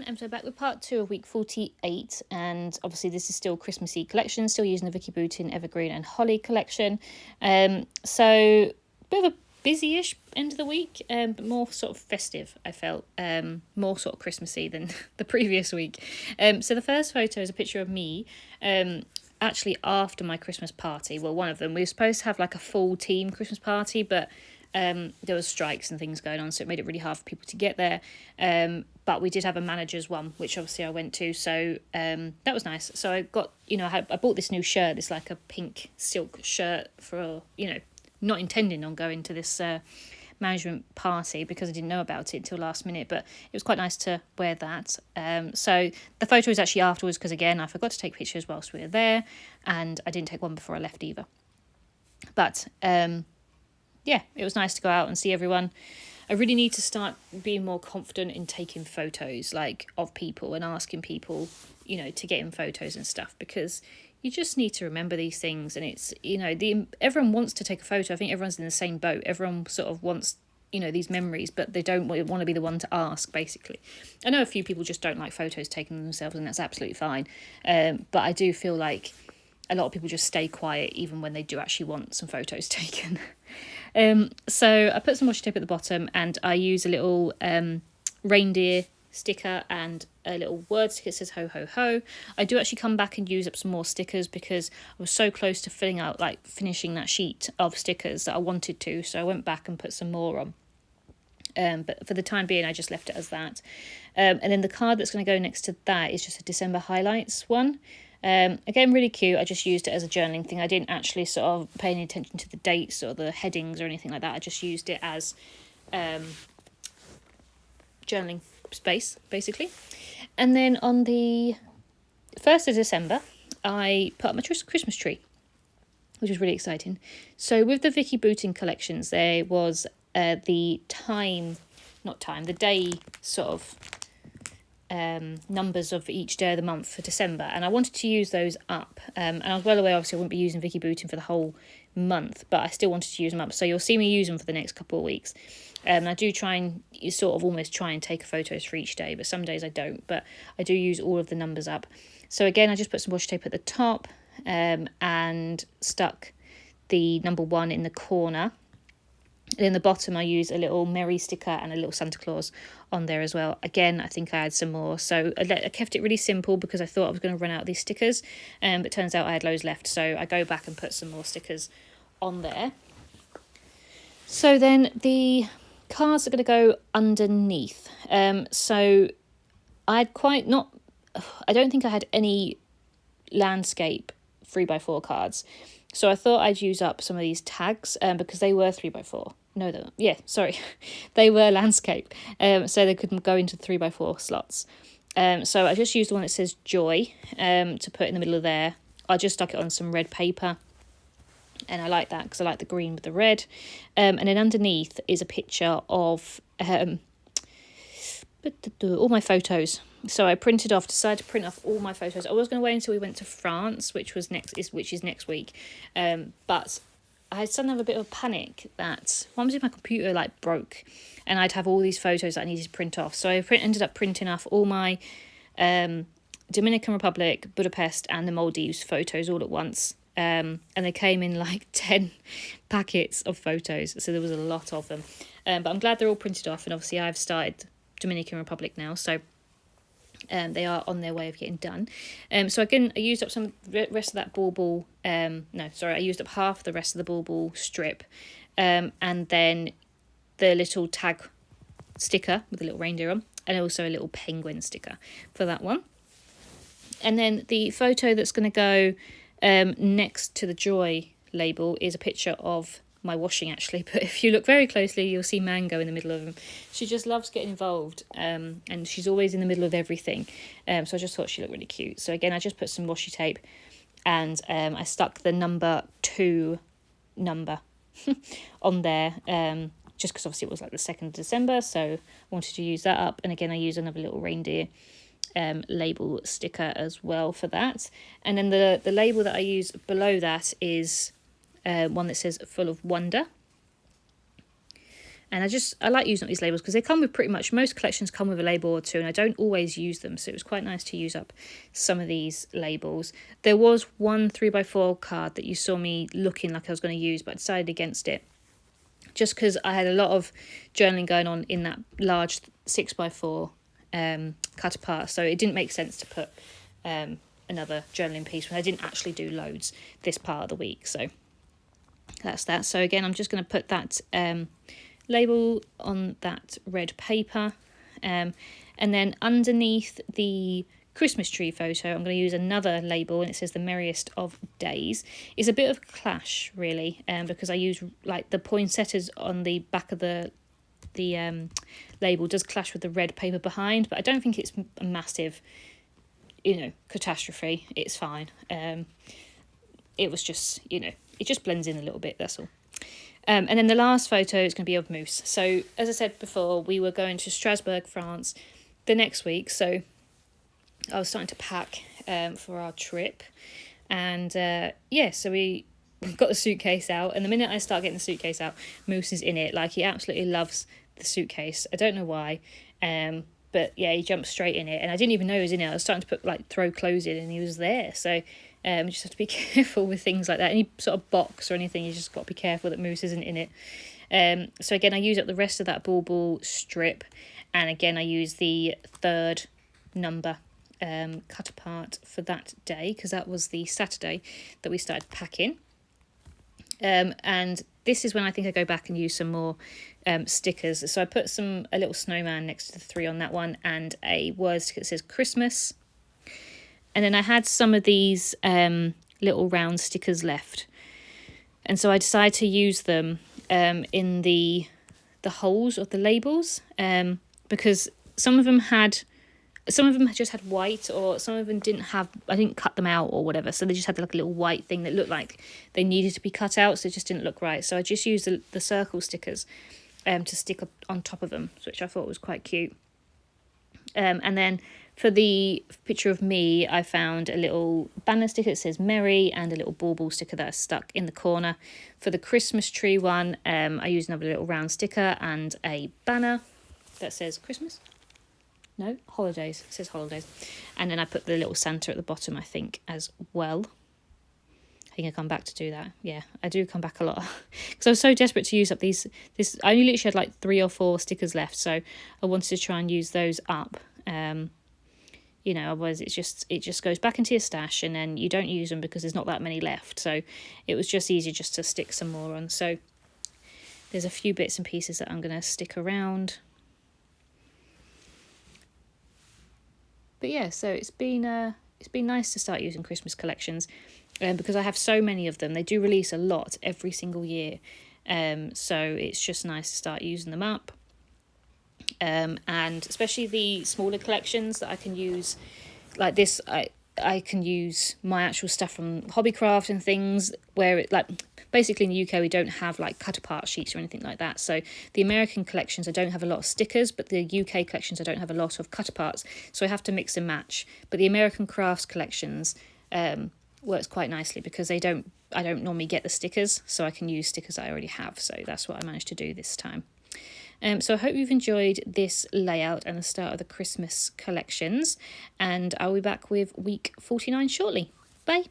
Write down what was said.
and so back with part 2 of week 48, and obviously this is still Christmassy collection, still using the Vicky Boutin Evergreen and Holly collection. So bit of a busy-ish end of the week, but more sort of festive, I felt, more sort of Christmassy than the previous week. So the first photo is a picture of me, actually after my Christmas party. Well, one of them, we were supposed to have like a full team Christmas party, but there was strikes and things going on, so it made it really hard for people to get there. But we did have a manager's one, which obviously I went to, so that was nice. So I got, I bought this new shirt. It's like a pink silk shirt for, not intending on going to this management party because I didn't know about it until last minute, but it was quite nice to wear that. So the photo was actually afterwards because, again, I forgot to take pictures whilst we were there, and I didn't take one before I left either. But yeah, it was nice to go out and see everyone. I really need to start being more confident in taking photos, like, of people and asking people, to get in photos and stuff, because you just need to remember these things. And it's, everyone wants to take a photo. I think everyone's in the same boat. Everyone sort of wants, these memories, but they don't want to be the one to ask, basically. I know a few people just don't like photos taken themselves, and that's absolutely fine. But I do feel like a lot of people just stay quiet even when they do actually want some photos taken. So I put some washi tape at the bottom, and I use a little reindeer sticker and a little word sticker that says ho ho ho. I do actually come back and use up some more stickers because I was so close to finishing that sheet of stickers that I wanted to, so I went back and put some more on. But for the time being, I just left it as that. And then the card that's going to go next to that is just a December highlights one. Again, really cute. I just used it as a journaling thing. I didn't actually sort of pay any attention to the dates or the headings or anything like that. I just used it as journaling space, basically. And then on the 1st of December, I put up my Christmas tree, which was really exciting. So with the Vicky Boutin collections, there was the day sort of numbers of each day of the month for December, and I wanted to use those up, and I was well aware obviously I wouldn't be using Vicky Boutin for the whole month, but I still wanted to use them up, so you'll see me use them for the next couple of weeks. I do try and almost try and take photos for each day, but some days I don't, but I do use all of the numbers up. So again, I just put some washi tape at the top and stuck the number 1 in the corner. And in the bottom, I use a little Merry sticker and a little Santa Claus on there as well. Again, I think I had some more. So I kept it really simple because I thought I was going to run out of these stickers. But it turns out I had loads left. So I go back and put some more stickers on there. So then the cards are going to go underneath. So I don't think I had any landscape 3x4 cards. So I thought I'd use up some of these tags because they were 3x4. No, they were landscape. So they couldn't go into 3x4 slots. So I just used the one that says joy to put in the middle of there. I just stuck it on some red paper. And I like that because I like the green with the red. And then underneath is a picture of all my photos. So I decided to print off all my photos. I was going to wait until we went to France, which is next week. But I suddenly have a bit of a panic that one was if my computer broke, and I'd have all these photos that I needed to print off. So I ended up printing off all my Dominican Republic, Budapest, and the Maldives photos all at once. And they came in 10 packets of photos, so there was a lot of them. But I'm glad they're all printed off, and obviously I've started Dominican Republic now, so they are on their way of getting done. So again, I used up some rest of that bauble. I used up half the rest of the bauble strip, and then the little tag sticker with a little reindeer on, and also a little penguin sticker for that one. And then the photo that's going to go next to the joy label is a picture of my washing, actually, but if you look very closely you'll see Mango in the middle of them. She just loves getting involved, and she's always in the middle of everything, so I just thought she looked really cute. So again, I just put some washi tape, and I stuck the number 2 on there, just because obviously it was the 2nd of December, so I wanted to use that up. And again, I used another little reindeer label sticker as well for that. And then the label that I use below that is one that says full of wonder. And I like using up these labels because they come with pretty much, most collections come with a label or two, and I don't always use them. So it was quite nice to use up some of these labels. There was one 3x4 card that you saw me looking like I was going to use, but I decided against it. Just because I had a lot of journaling going on in that large 6x4 cut apart. So it didn't make sense to put another journaling piece when I didn't actually do loads this part of the week. So that's that. So again, I'm just going to put that label on that red paper, and then underneath the Christmas tree photo I'm going to use another label, and it says the merriest of days. It's a bit of a clash really, because I use like the poinsettias on the back of the label does clash with the red paper behind, but I don't think it's a massive catastrophe. It's fine. It was just, it just blends in a little bit, that's all. And then the last photo is going to be of Moose. So as I said before, we were going to Strasbourg, France the next week, so I was starting to pack for our trip. And so we got the suitcase out, and the minute I start getting the suitcase out, Moose is in it. Like, he absolutely loves the suitcase. I don't know why, but yeah, he jumped straight in it, and I didn't even know he was in it. I was starting to throw clothes in, and he was there. So you just have to be careful with things like that. Any sort of box or anything, you just got to be careful that Moose isn't in it. So again, I use up the rest of that bauble strip, and again I use the third number cut apart for that day, because that was the Saturday that we started packing. And this is when I think I go back and use some more stickers. So I put a little snowman next to the 3 on that one, and a word sticker that says Christmas. And then I had some of these little round stickers left, and so I decided to use them in the holes of the labels, because some of them just had white, or some of them didn't have, I didn't cut them out or whatever, so they just had like a little white thing that looked like they needed to be cut out, so it just didn't look right. So I just used the circle stickers to stick up on top of them, which I thought was quite cute. And then for the picture of me, I found a little banner sticker that says Merry, and a little bauble sticker that I stuck in the corner. For the Christmas tree one, I used another little round sticker and a banner that says Christmas. No, holidays. It says holidays. And then I put the little Santa at the bottom, I think, as well. I think I come back to do that. Yeah, I do come back a lot. Because I was so desperate to use up this. I only literally had like 3 or 4 stickers left, so I wanted to try and use those up. Otherwise it just goes back into your stash, and then you don't use them because there's not that many left. So it was just easier just to stick some more on. So there's a few bits and pieces that I'm going to stick around. But yeah, so it's been nice to start using Christmas collections, because I have so many of them. They do release a lot every single year, so it's just nice to start using them up. And especially the smaller collections that I can use, like this, I can use my actual stuff from Hobbycraft and things, where it, like, basically in the UK we don't have like cut apart sheets or anything like that. So the American collections, I don't have a lot of stickers, but the UK collections I don't have a lot of cut aparts, so I have to mix and match. But the American crafts collections works quite nicely, because I don't normally get the stickers, so I can use stickers I already have. So that's what I managed to do this time. So I hope you've enjoyed this layout and the start of the Christmas collections, and I'll be back with week 49 shortly. Bye.